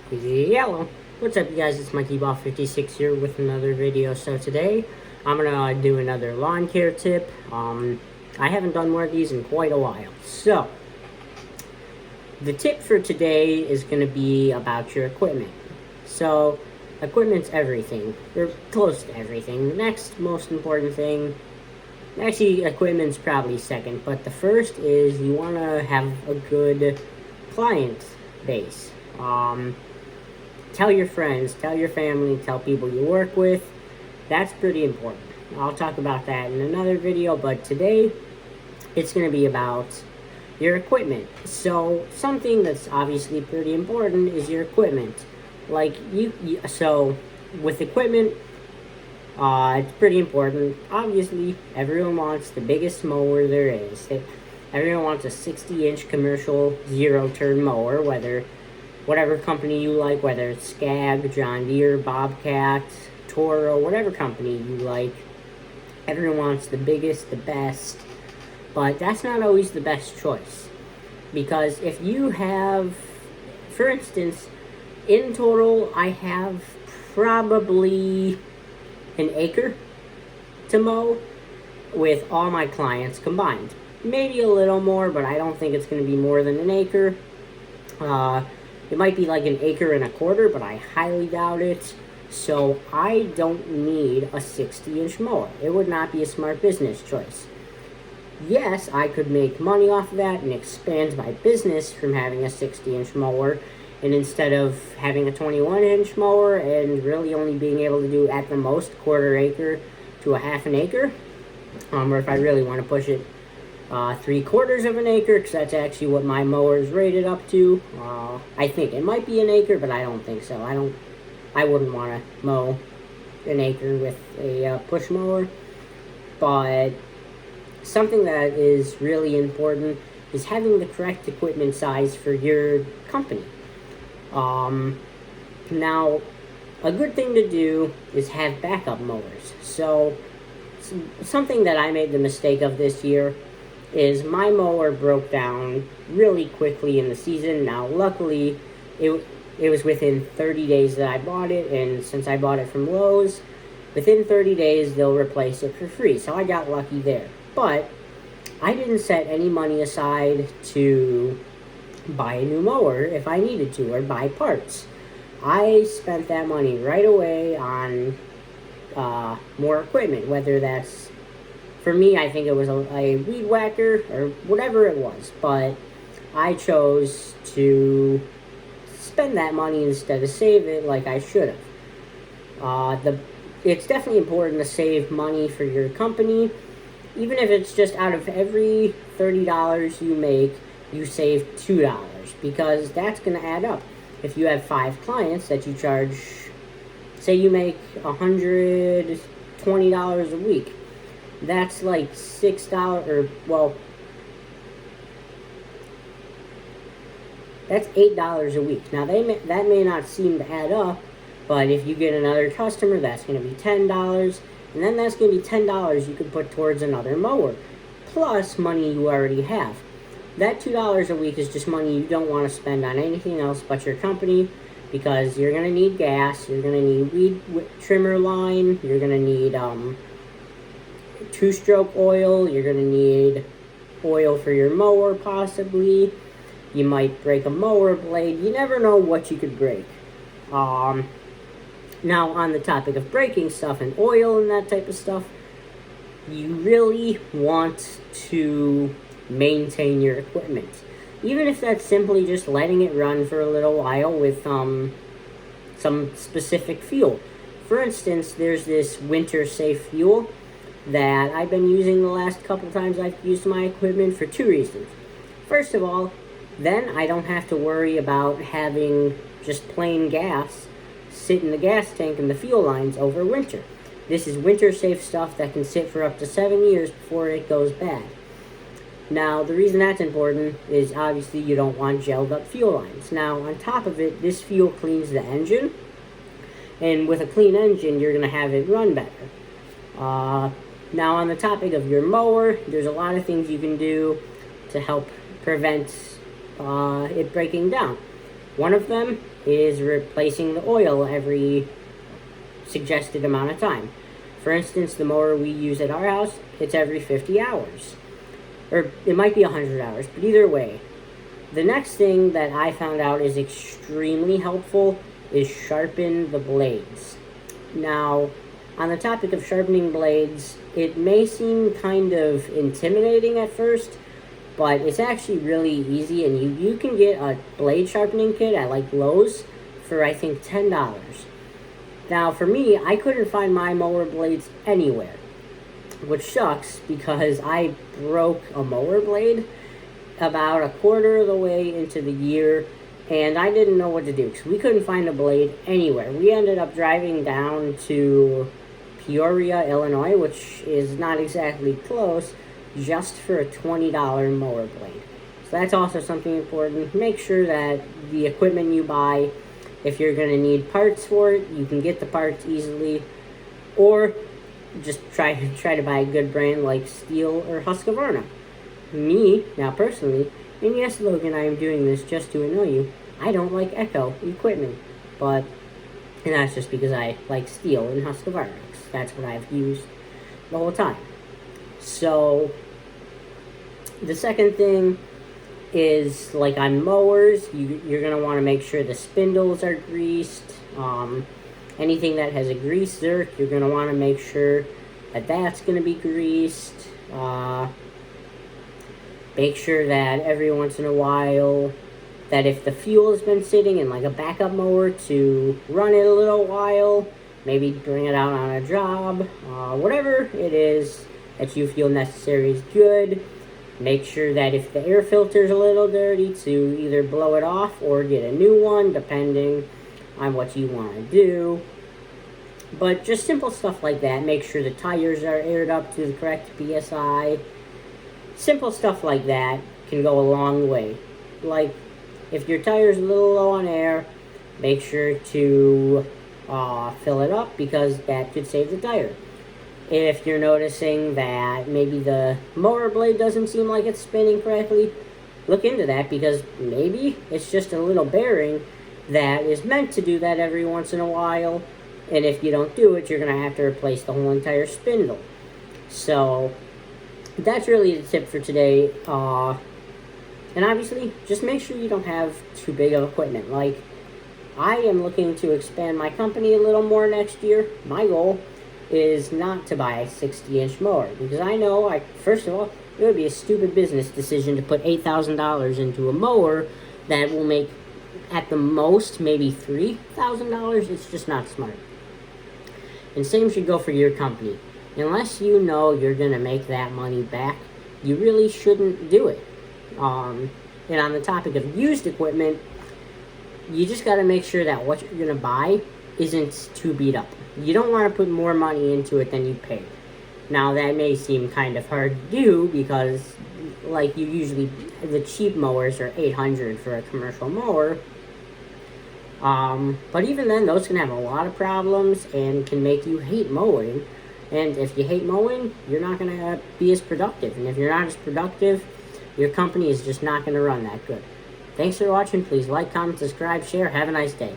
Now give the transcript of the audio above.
Hello, what's up you guys, it's MikeyBall56 here with another video. So today, I'm gonna do another lawn care tip. I haven't done one of these in quite a while. So, the tip for today is gonna be about your equipment. So, equipment's everything, or close to everything. The next most important thing, actually equipment's probably second, but the first is you wanna have a good client base. Tell your friends, tell your family, tell people you work with. That's pretty important. I'll talk about that in another video, but today it's going to be about your equipment. So something that's obviously pretty important is your equipment. Like so with equipment, it's pretty important. Obviously, everyone wants the biggest mower there is. Everyone wants a 60-inch commercial zero-turn mower, whatever company you like, whether it's Scag, John Deere, Bobcat, Toro, whatever company you like. Everyone wants the biggest, the best, but that's not always the best choice. Because if you have, for instance, in total, I have probably an acre to mow with all my clients combined. Maybe a little more, but I don't think it's going to be more than an acre. It might be like an acre and a quarter, but I highly doubt it. So I don't need a 60-inch mower. It would not be a smart business choice. Yes, I could make money off of that and expand my business from having a 60-inch mower, and instead of having a 21-inch mower and really only being able to do at the most quarter acre to a half an acre, or if I really want to push it, 3/4 of an acre, because that's actually what my mower is rated up to. I think it might be an acre, but I don't think so. I wouldn't want to mow an acre with a push mower. But something that is really important is having the correct equipment size for your company. Now, a good thing to do is have backup mowers. So, something that I made the mistake of this year is my mower broke down really quickly in the season. Now, luckily, it was within 30 days that I bought it, and since I bought it from Lowe's, within 30 days, they'll replace it for free, so I got lucky there. But I didn't set any money aside to buy a new mower if I needed to, or buy parts. I spent that money right away on more equipment, whether that's, for me, I think it was a weed whacker or whatever it was, but I chose to spend that money instead of save it like I should have. It's definitely important to save money for your company, even if it's just out of every $30 you make, you save $2, because that's going to add up. If you have 5 clients that you charge, say you make $120 a week, that's like $6, or, well, that's $8 a week. Now, that may not seem to add up, but if you get another customer, that's going to be $10, and then that's going to be $10 you could put towards another mower, plus money you already have. That $2 a week is just money you don't want to spend on anything else but your company, because you're going to need gas, you're going to need weed trimmer line, you're going to need 2-stroke oil, you're going to need oil for your mower possibly, you might break a mower blade, you never know what you could break. Now, on the topic of breaking stuff and oil and that type of stuff, you really want to maintain your equipment. Even if that's simply just letting it run for a little while with some specific fuel. For instance, there's this winter safe fuel that I've been using the last couple times I've used my equipment for 2 reasons. First of all, then I don't have to worry about having just plain gas sit in the gas tank and the fuel lines over winter. This is winter safe stuff that can sit for up to 7 years before it goes bad. Now, the reason that's important is obviously you don't want gelled up fuel lines. Now, on top of it, this fuel cleans the engine, and with a clean engine, you're going to have it run better. Now, on the topic of your mower, there's a lot of things you can do to help prevent it breaking down. One of them is replacing the oil every suggested amount of time. For instance, the mower we use at our house, it's every 50 hours. Or it might be 100 hours, but either way. The next thing that I found out is extremely helpful is sharpen the blades. Now, on the topic of sharpening blades, it may seem kind of intimidating at first, but it's actually really easy, and you can get a blade sharpening kit at like Lowe's for I think $10. Now for me, I couldn't find my mower blades anywhere, which sucks because I broke a mower blade about a quarter of the way into the year, and I didn't know what to do because we couldn't find a blade anywhere. We ended up driving down to Peoria, Illinois, which is not exactly close, just for a $20 mower blade. So that's also something important. Make sure that the equipment you buy, if you're going to need parts for it, you can get the parts easily, or just try to buy a good brand like Steel or Husqvarna. Me, now personally, and yes, Logan, I am doing this just to annoy you, I don't like Echo equipment, and that's just because I like Steel and Husqvarna. That's what I've used the whole time. So, the second thing is, like on mowers, you're going to want to make sure the spindles are greased. Anything that has a grease zerk, you're going to want to make sure that that's going to be greased. Make sure that every once in a while, that if the fuel has been sitting in like a backup mower, to run it a little while, maybe bring it out on a job, whatever it is that you feel necessary is good. Make sure that if the air filter is a little dirty, to either blow it off or get a new one, depending on what you want to do. But just simple stuff like that. Make sure the tires are aired up to the correct PSI. Simple stuff like that can go a long way. Like, if your tire's a little low on air, make sure to fill it up, because that could save the tire. If you're noticing that maybe the mower blade doesn't seem like it's spinning correctly, look into that, because maybe it's just a little bearing that is meant to do that every once in a while, and if you don't do it, you're going to have to replace the whole entire spindle. So that's really the tip for today. And obviously, just make sure you don't have too big of equipment. Like, I am looking to expand my company a little more next year. My goal is not to buy a 60-inch mower, because I know, first of all, it would be a stupid business decision to put $8,000 into a mower that will make, at the most, maybe $3,000. It's just not smart. And same should go for your company. Unless you know you're going to make that money back, you really shouldn't do it. And on the topic of used equipment, you just got to make sure that what you're going to buy isn't too beat up. You don't want to put more money into it than you paid. Now, that may seem kind of hard to do, because like the cheap mowers are $800 for a commercial mower. But even then, those can have a lot of problems and can make you hate mowing. And if you hate mowing, you're not going to be as productive. And if you're not as productive, your company is just not going to run that good. Thanks for watching. Please like, comment, subscribe, share. Have a nice day.